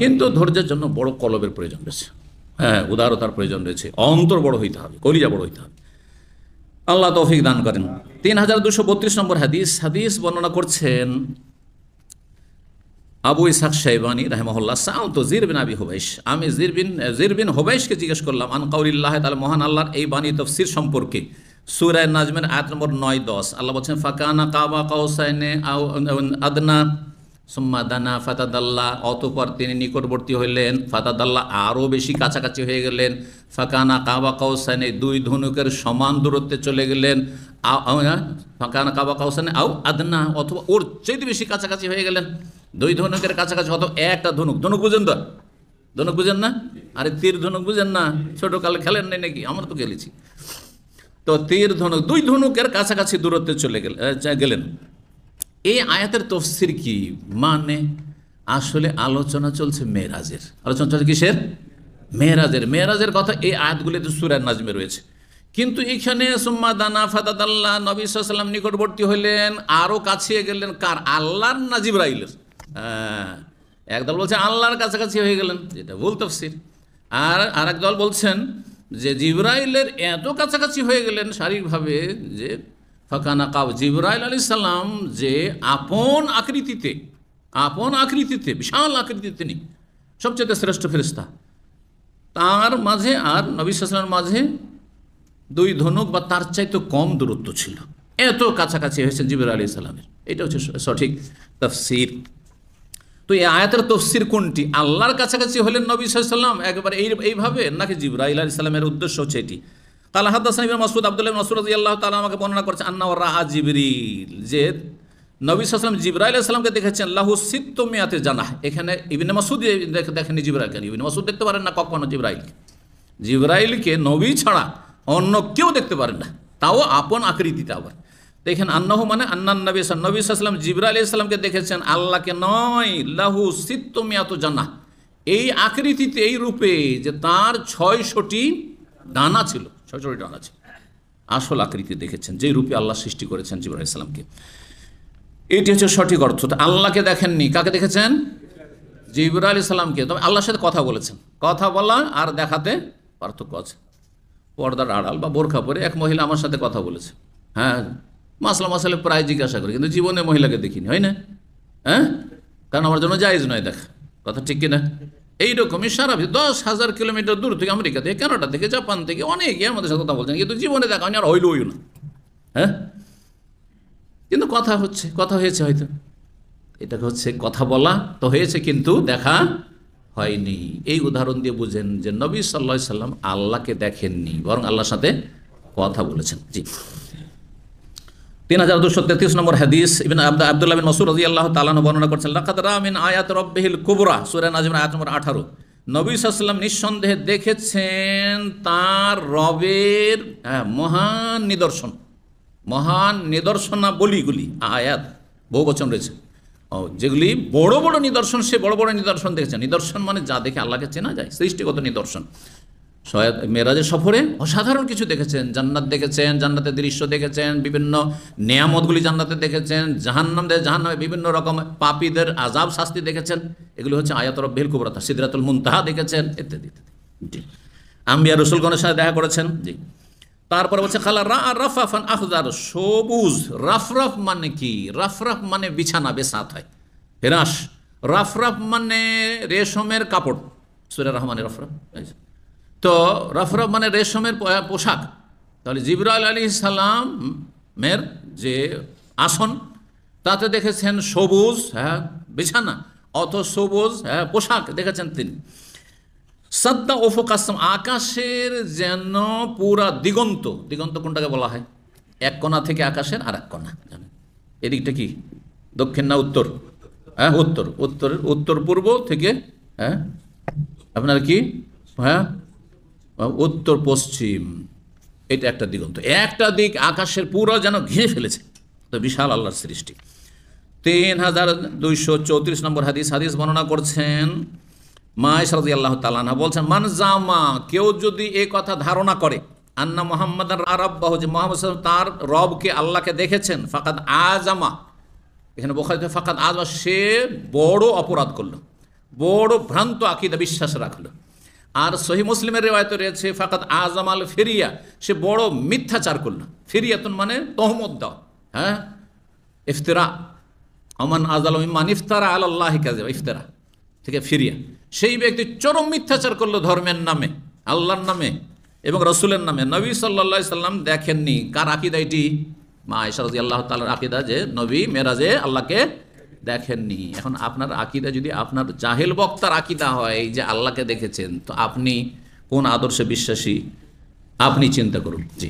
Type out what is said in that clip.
কিন্তু ধৈর্যের জন্য বড় কলবের প্রয়োজন রয়েছে, হ্যাঁ, উদারতার প্রয়োজন রয়েছে, অন্তর বড় হইতে হবে, কলিজা বড় হইতে হবে। আল্লাহ তৌফিক দান করেন। 3232 নম্বর হাদিস বর্ণনা করছেন আবু ইসহাক শাইবানী রাহিমাহুল্লাহ, সাআলতু যির বিন আবি হুবাইশ, আমি যির বিন হুবাইশকে জিজ্ঞেস করলাম আন কাউলিল্লাহি তাআলা, মহান আল্লাহর এই বাণী তফসির সম্পর্কে। সূরা নাজমের আয়াত নম্বর 9-10 আল্লাহ বলছেন ফাকানা কাবা কাউসাইনে আও আদনা সুম্মা দানা ফাতাদাল্লা, অতঃপর তিনি নিকটবর্তী হইলেন, ফাতাদাল্লা আরও বেশি কাছাকাছি হয়ে গেলেন, ফাকানা কাবা কাউসাইনে দুই ধনুকের সমান দূরত্বে চলে গেলেন, ফাকানা কাবা কাউসাইনে আও আদনা, অথবা ওর চেয়ে বেশি কাছাকাছি হয়ে গেলেন। দুই ধনুকের কাছাকাছি, অত একটা ধনুক বুঝেন তো, ধনুক বুঝেন না? আরে তীর ধনুক বুঝেন না? ছোটকালে খেলেন নাই নাকি? আমরা তো খেলেছি। তো তীর ধনুক, দুই ধনুকের কাছাকাছি দূরত্বে চলে গেলেন। এই আয়াতের তফসির কি? মানে আসলে আলোচনা চলছে মেরাজের, আলোচনা চলছে কিসের? মেরাজের কথা এই আয়াতগুলিতে সূরা নাজমে রয়েছে। কিন্তু এখানে সুম্মা দানা ফাতাদাল্লাহ, নবী সাল্লাল্লাহু আলাইহি ওয়াসাল্লাম নিকটবর্তী হইলেন, আরও কাছে গেলেন। কার? আল্লাহর না জিবরাইলের? একদল বলছে আল্লাহর কাছাকাছি হয়ে গেলেন, যেটা ভুল তাফসীর। আর আরেক দল বলছেন যে জিবরাইলের এত কাছাকাছি হয়ে গেলেন শারীরিকভাবে যে ফাকানা কাব, জিবরাইল আলাইহিস সালাম যে আপন আকৃতিতে বিশাল আকৃতিতে তিনি সবচেয়ে শ্রেষ্ঠ ফেরেশতা, তার মাঝে আর নবী সাল্লাল্লাহু আলাইহি ওয়াসাল্লামের মাঝে দুই ধনুক বা তার চাইতে কম দূরত্ব ছিল, এত কাছাকাছি হয়েছেন জিবরাইল আলাইহিস সালামের। এটা হচ্ছে সঠিক তাফসীর। তো এই আয়াতের তফসির কোনটি? আল্লাহর কাছাকাছি হলেন নবী সাল্লাল্লাহু আলাইহি ওয়াসাল্লাম একবারে এইভাবে, নাকি জিবরাইল আলাইহিস সালামের উদ্দেশ্য হচ্ছে এটি? কাল হাদাসানি ইবনে মাসউদ, আব্দুল্লাহ ইবনে মাসউদ রাদিয়াল্লাহু তাআলা আমাকে বর্ণনা করেছেন আন্না রাআ জিবরিল, যে নবী সাল্লাল্লাহু আলাইহি ওয়াসাল্লাম জিবরাইল আলাইহিস সালামকে দেখেছেন লাহু সিত্তুমিয়াতে জানাহ। এখানে ইবনে মাসউদ দেখেননি জিবরাইলকে, ইবনে মাসউদ দেখতে পারেন না কখনো জিবরাইলকে নবী ছাড়া অন্য কেউ দেখতে পারেন না, তাও আপন আকৃতিতে। আবার দেখেন আন্নাহু মানে আন্নান নবী সাল্লাল্লাহু আলাইহি ওয়াসাল্লাম জিবরাইল আলাইহিস সালামকে দেখেছেন, আল্লাহকে নয়, লাহু সিত্তুমিয়াতু জান্নাহ, এই আকৃতিতে, এই রূপে যে তার 600টি ডানা ছিল, 600টি ডানা ছিল। আসল আকৃতি দেখেছেন, যে রূপে আল্লাহ সৃষ্টি করেছেন জিবরাইল আলাইহিস সালামকে। এটি হচ্ছে সঠিক অর্থ। আল্লাহকে দেখেননি, কাকে দেখেছেন? জিবরাইল আলাইহিস সালামকে। তবে আল্লাহর সাথে কথা বলেছেন। কথা বলা আর দেখাতে পার্থক্য আছে। পর্দার আড়াল বা বোরখা পরে এক মহিলা আমার সাথে কথা বলেছে, হ্যাঁ, মাসলে প্রায় জিজ্ঞাসা করি, কিন্তু জীবনে মহিলাকে দেখিনি, হয় না? হ্যাঁ, কারণ আমার জন্য জায়েজ নয় দেখা, কথা ঠিক কিনা? এইরকমই সারা 10,000 কিলোমিটার দূর থেকে, আমেরিকা থেকে, কানাডা থেকে, জাপান থেকে অনেকে আমাদের সাথে কথা বলছেন, কিন্তু জীবনে দেখা হয়নি, আর হইলই না। হ্যাঁ, কিন্তু কথা হয়েছে হয়তো, এটাকে হচ্ছে কথা বলা তো হয়েছে, কিন্তু দেখা হয়নি। এই উদাহরণ দিয়ে বুঝেন যে নবী সাল্লাল্লাহু আলাইহি সাল্লাম আল্লাহকে দেখেননি, বরং আল্লাহর সাথে কথা বলেছেন। জি, 3233 নম্বর হাদিস আব্দুল্লাহ বিন মাসউদ রাদিয়াল্লাহু তাআলা বর্ণনা করছেন, লাকাদ রা মিন আয়াত রাব্বিহিল কুবরা, সূরা নাজমের আয়াত নম্বর 18, নবী সাল্লাল্লাহু আলাইহি ওয়াসাল্লাম নিঃসন্দেহে দেখেছেন তার রবের মহান নিদর্শনাবলীগুলি। আয়াত বহুবচন রয়েছে, যেগুলি বড় বড় নিদর্শন, সে বড় বড় নিদর্শন দেখেছেন। নিদর্শন মানে যা দেখে আল্লাহকে চেনা যায়, সৃষ্টিগত নিদর্শন। মেরাজের সফরে অসাধারণ কিছু দেখেছেন, জান্নাত দেখেছেন, জান্নাতের দৃশ্য দেখেছেন, বিভিন্ন নেয়ামতগুলি জান্নাতে দেখেছেন, জাহান্নামে বিভিন্ন রকম পাপীদের আযাব শাস্তি দেখেছেন। এগুলো হচ্ছে আয়াত রাব্বিহিল কুবরা, সিদরাতুল মুনতাহা দেখেছেন, ইত্যাদি ইত্যাদি। আম্বিয়া রাসূলগণের সাথে দেখা করেছেন। জি, তারপরে বলছে খালা রাফাফান আখদার, সবুজ। রাফরাফ মানে কি? রাফরাফ মানে বিছানা, বেসাত হয়, ফেরাশ। রাফরাফ মানে রেশমের কাপড়, সূরা রহমানের রাফরাফ। তো রাফরাফ মানে রেশমের পোশাক। তাহলে জিবরাইল আলাইহিস সালামের যে আসন, তাতে দেখেছেন সবুজ বিছানা, অত সবুজ পোশাক দেখেছেন তিনি। সাদ্দা উফুক আসসাম, আকাশের যেন পুরা দিগন্ত। দিগন্ত কোনটাকে বলা হয়? এক কোণা থেকে আকাশের আর এক কোণা, জানেন এদিকটা কি? দক্ষিণ না উত্তর? উত্তর পূর্ব থেকে আপনার কি উত্তর পশ্চিম, এটা একটা দিগন্ত। একটা দিক আকাশের পুরো যেন ঘিরে ফেলেছে, তো বিশাল আল্লাহর সৃষ্টি। 3234 নম্বর হাদিস বর্ণনা করছেন মা আয়েশা রাদিয়াল্লাহু তাআলা আনহা, বলছেন মান জামা, কেউ যদি এই কথা ধারণা করে, আন্না মুহাম্মাদান রাব্বাহু, যে মুহাম্মদ সাল্লাল্লাহু আলাইহি ওয়াসাল্লাম তার রবকে আল্লাহকে দেখেছেন, ফাকাদ আজামা, এখানে বুখারীতে ফাকাদ আজামা, সে বড় অপরাধ করলো। বড় ভ্রান্ত আকিদা বিশ্বাস রাখলো। আর সহি মুসলিমের রেওয়ায়তে রয়েছে ফাকাত আজামাল ফিরিয়া, সে বড় মিথ্যাচার করলো। ফিরিয়াতুন মানে তহমত দাও, হ্যাঁ, ইফতিরা, আমান আজাল মান ইফতারা আলাল্লাহি কাযিবা, ইফতিরা থেকে ফিরিয়া। সেই ব্যক্তি চরম মিথ্যাচার করলো ধর্মের নামে, আল্লাহর নামে এবং রসুলের নামে। নবী সাল্লাল্লাহু আলাইহি সাল্লাম দেখেননি। কার আকিদা এটি? মা আয়েশা রাদিয়াল্লাহু তাআলার আকিদা, যে নবী মেরাজে আল্লাহকে দেখেননি। এখন আপনার আকিদা যদি আপনার জাহেল বক্তার আকিদা হয় যে আল্লাহকে দেখেছেন, তো আপনি কোন আদর্শে বিশ্বাসী আপনি চিন্তা করুন। জি।